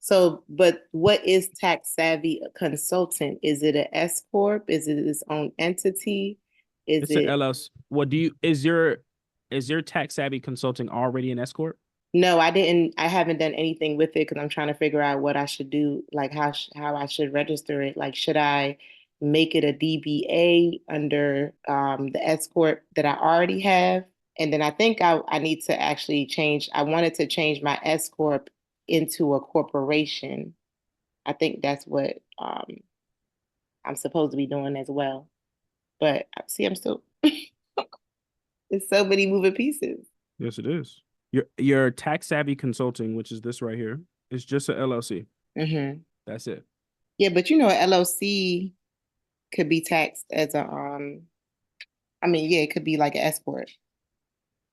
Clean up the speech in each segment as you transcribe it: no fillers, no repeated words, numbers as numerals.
So, but what is tax savvy consultant? Is it an S corp? Is it its own entity? Is It's an it? LLC. What do you is your tax savvy consulting already an S corp? No, I didn't. I haven't done anything with it because I'm trying to figure out what I should do, like how I should register it. Like, should I make it a DBA under the S corp that I already have? And then I think I need to actually change. I wanted to change my S corp into a corporation. I think that's what I'm supposed to be doing as well. But see, I'm still there's so many moving pieces. Yes, it is. Your tax savvy consulting, which is this right here, is just a LLC. Hmm. That's it. Yeah, but you know, an LLC could be taxed as a I mean, yeah, it could be like an S corp.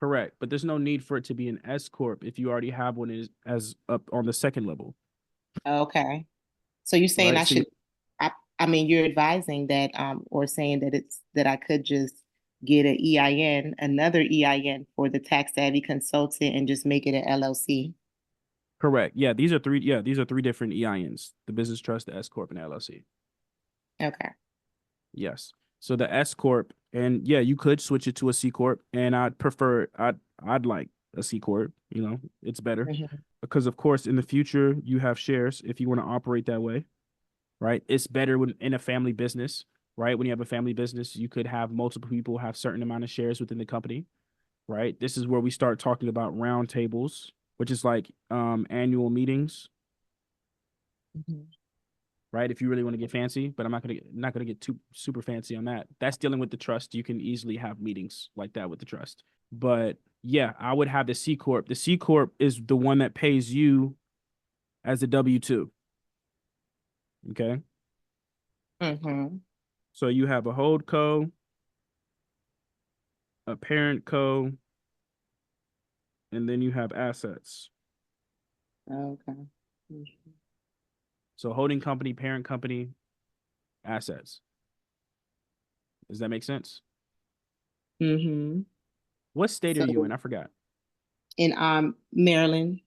Correct. But there's no need for it to be an S corp if you already have one as up on the second level, Okay. So you're saying right? I So you, should I mean you're advising that or saying that it's that I could just get an EIN, another EIN for the tax savvy consultant and just make it an LLC. correct. Yeah, these are three. Yeah, these are three different EINs: the business trust, the S corp, and LLC. Okay. Yes. So the S corp, and yeah, you could switch it to a C corp, and I'd like a C corp. You know, it's better Hmm. because of course in the future you have shares if you want to operate that way, right? It's better when in a family business, right? When you have a family business, you could have multiple people have certain amount of shares within the company, right? This is where we start talking about round tables, which is like annual meetings, Hmm. right? If you really want to get fancy, but I'm not gonna get too super fancy on that. That's dealing with the trust. You can easily have meetings like that with the trust. But yeah, I would have the C corp. The C corp is the one that pays you as a W-2. Okay. Hmm. So you have a hold co, a parent co, and then you have assets. Okay. So holding company, parent company, assets. Does that make sense? Hmm. What state are So you in? I forgot. in Maryland.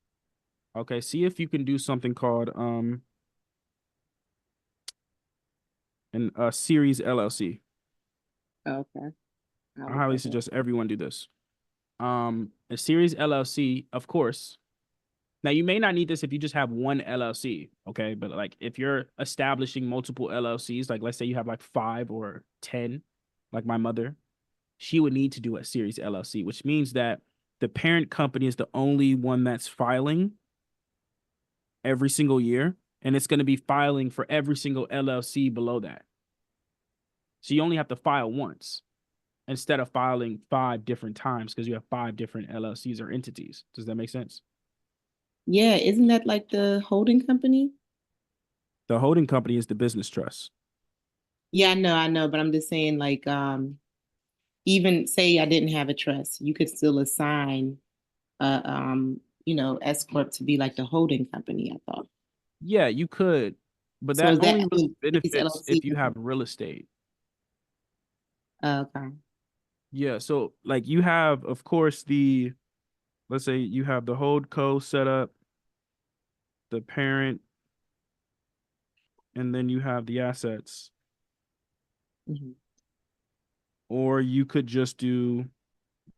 Okay, see if you can do something called an a series LLC. Okay. I'll I look highly that up. suggest everyone do this. A series LLC, of course. Now you may not need this if you just have one LLC, okay? But like if you're establishing multiple LLCs, like let's say you have like 5 or 10, like my mother, she would need to do a series LLC, which means that the parent company is the only one that's filing every single year, and it's going to be filing for every single LLC below that. So you only have to file once instead of filing 5 different times because you have 5 different LLCs or entities. Does that make sense? Yeah, isn't that like the holding company? The holding company is the business trust. Yeah, I know, but I'm just saying like even say I didn't have a trust, you could still assign S corp to be like the holding company, I thought. Yeah, you could, but So that is that only I really mean these benefits LLC? if you have real estate. Okay. Yeah, so like you have, of course, the let's say you have the hold co set up, the parent, and then you have the assets. Hmm. Or you could just do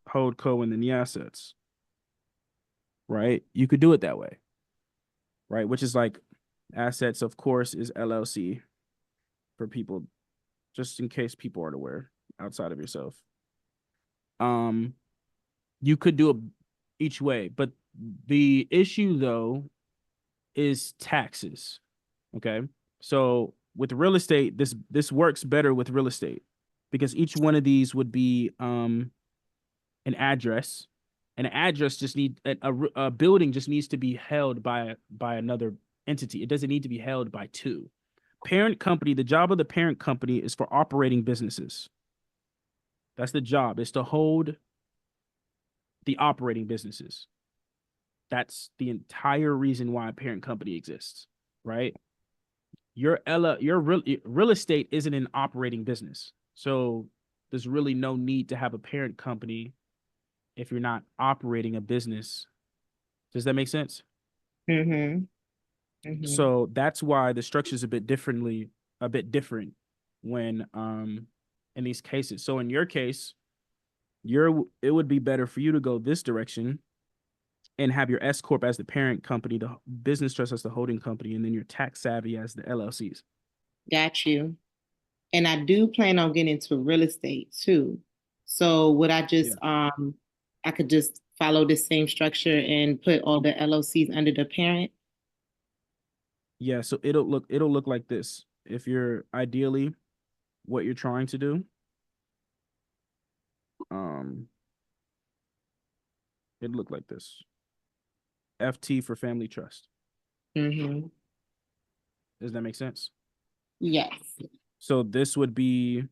hold co and then the assets, right? You could do it that way, right? Which is like assets, of course, is LLC for people, just in case people aren't aware outside of yourself. Um, you could do it each way, but the issue though is taxes. Okay. So with real estate, this works better with real estate because each one of these would be an address. An address just need a building just needs to be held by another entity. It doesn't need to be held by two. Parent company, the job of the parent company is for operating businesses. That's the job, is to hold the operating businesses. That's the entire reason why a parent company exists, right? Your real estate isn't an operating business. So there's really no need to have a parent company if you're not operating a business. Does that make sense? Hmm. So that's why the structure is a bit different when in these cases. So in your case, it would be better for you to go this direction and have your S corp as the parent company, the business trust as the holding company, and then your tax savvy as the LLCs. Got you. And I do plan on getting into real estate too. So would I Yeah. just I could just follow the same structure and put all the LLCs under the parent? Yeah, so it'll look like this. If you're ideally what you're trying to do, um, it'd look like this. FT for family trust. Mm-hmm. Does that make sense? Yes. So this would be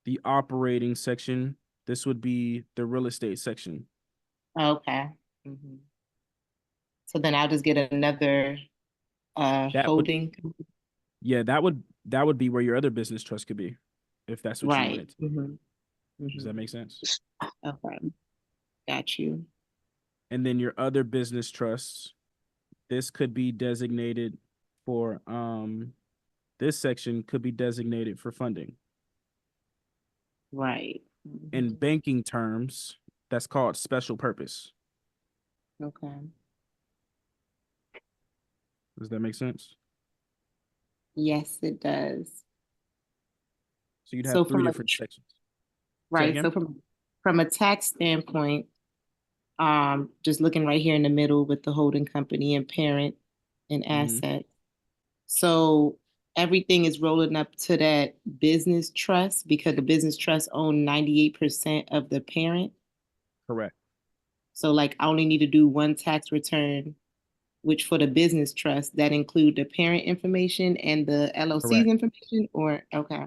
the operating section. This would be the real estate section. Okay. Hmm. So then I'll just get another That would holding. yeah, that would be where your other business trust could be, if that's what you Right. wanted. Hmm. Does Hmm. that make sense? Okay. Got you. And then your other business trusts, this could be designated for this section could be designated for funding. Right. In Hmm. banking terms, that's called special purpose. Okay. Does that make sense? Yes, it does. So you'd have So three from a different sections. Say it right, again. so from a tax standpoint, just looking right here in the middle with the holding company and parent and Mm-hmm. asset. So everything is rolling up to that business trust because the business trust own 98% of the parent. Correct. So like I only need to do one tax return, which for the business trust that include the parent information and the LLC's Correct. information or okay.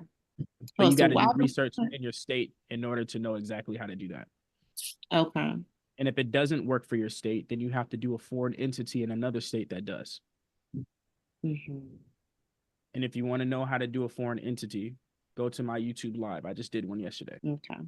But Oh, you so got to why do research in your state in order to know exactly how to do that. okay. And if it doesn't work for your state, then you have to do a foreign entity in another state that does. Hmm. And if you want to know how to do a foreign entity, go to my YouTube live. I just did one yesterday. Okay.